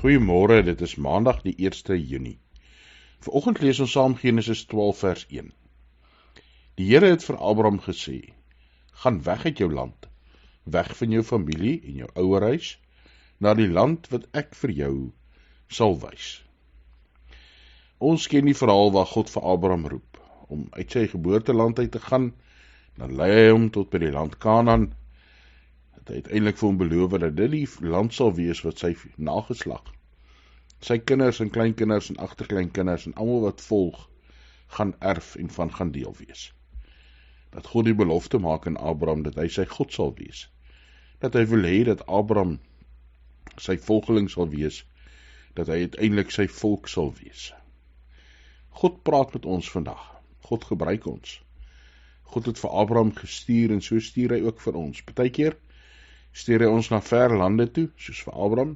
Goeiemôre, dit is Maandag die 1 Junie. Vanoggend lees ons saam Genesis 12 vers 1. Die Here het vir Abraham gesê, gaan weg uit jou land, weg van jou familie en jou ouerhuis, na die land wat ek vir jou sal wys. Ons ken die verhaal waar God vir Abraham roep, om uit sy geboorteland uit te gaan, dan lei hy hom tot by die land Kanaan, dat hy uiteindelik vir hom beloof dat dit die land sal wees wat sy nageslag, sy kinders en kleinkinders en agterkleinkinders en almal wat volg, gaan erf en van gaan deel wees. Dat God die belofte maak aan Abraham dat hy sy God sal wees. Dat hy wil hê dat Abraham sy volgeling sal wees, dat hy uiteindelik sy volk sal wees. God praat met ons vandag. God gebruik ons. God het vir Abraham gestuur en so stuur hy ook vir ons. Partykeer stuur hy ons na ver lande toe, soos vir Abraham.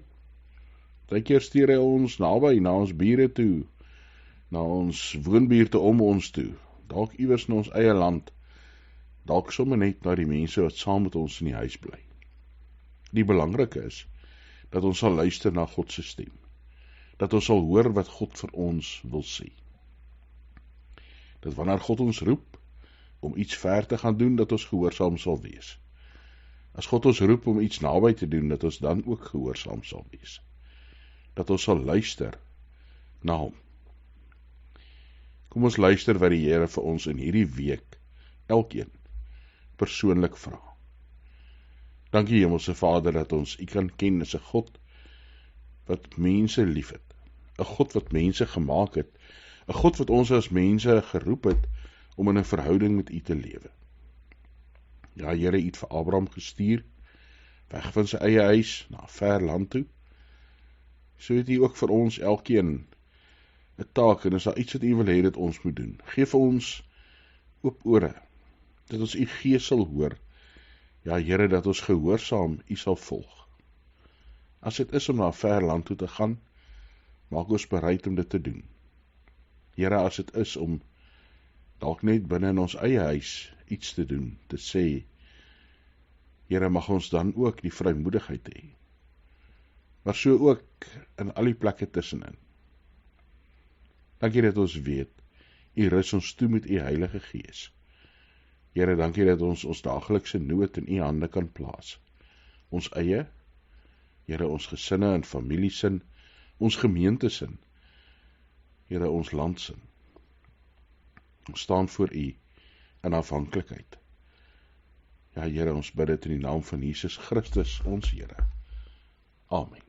Partykeer stuur hy ons naby, na ons bure toe, na ons woonbuurte om ons toe, dalk iewers na ons eie land, dalk sommer net na die mense wat saam met ons in die huis bly. Die belangrike is, dat ons sal luister na God se stem, dat ons sal hoor wat God vir ons wil sê. Dat wanneer God ons roep, om iets ver te gaan doen, dat ons gehoorsaam sal wees. As God ons roep om iets naby te doen, dat ons dan ook gehoorsaam sal wees. Dat ons sal luister na hom. Kom ons luister wat die Here vir ons in hierdie week, elkeen, persoonlik vra. Dankie Hemelse Vader, dat ons U kan ken as 'n God, wat mense lief het. 'n God wat mense gemaak het. 'n God wat ons as mense geroep het, om in 'n verhouding met U te lewe. Ja, Here, U het vir Abraham gestuur, weg van sy eie huis, na 'n ver land toe. So het U ook vir ons elkeen 'n taak, en is daar iets wat U wil hê dat ons moet doen. Geef ons oop ore, dat ons U gees sal hoor. Ja, Here, dat ons gehoorsaam U sal volg. As dit is om na 'n ver land toe te gaan, maak ons bereid om dit te doen. Here, as dit is om dalk net binne in ons eie huis iets te doen, te sê, Here, mag ons dan ook die vrymoedigheid hê, maar so ook in al die plekke tussenin. Dankie dat ons weet, U rus ons toe met U Heilige Gees. Here, dankie dat ons daaglikse nood in U hande kan plaas. Ons eie, Here, ons gesinne en familiesin, ons gemeentesin, Here, ons landsin. Ons staan voor U in afhanklikheid. Ja, Here, ons bid dit in die naam van Jesus Christus, ons Here. Amen.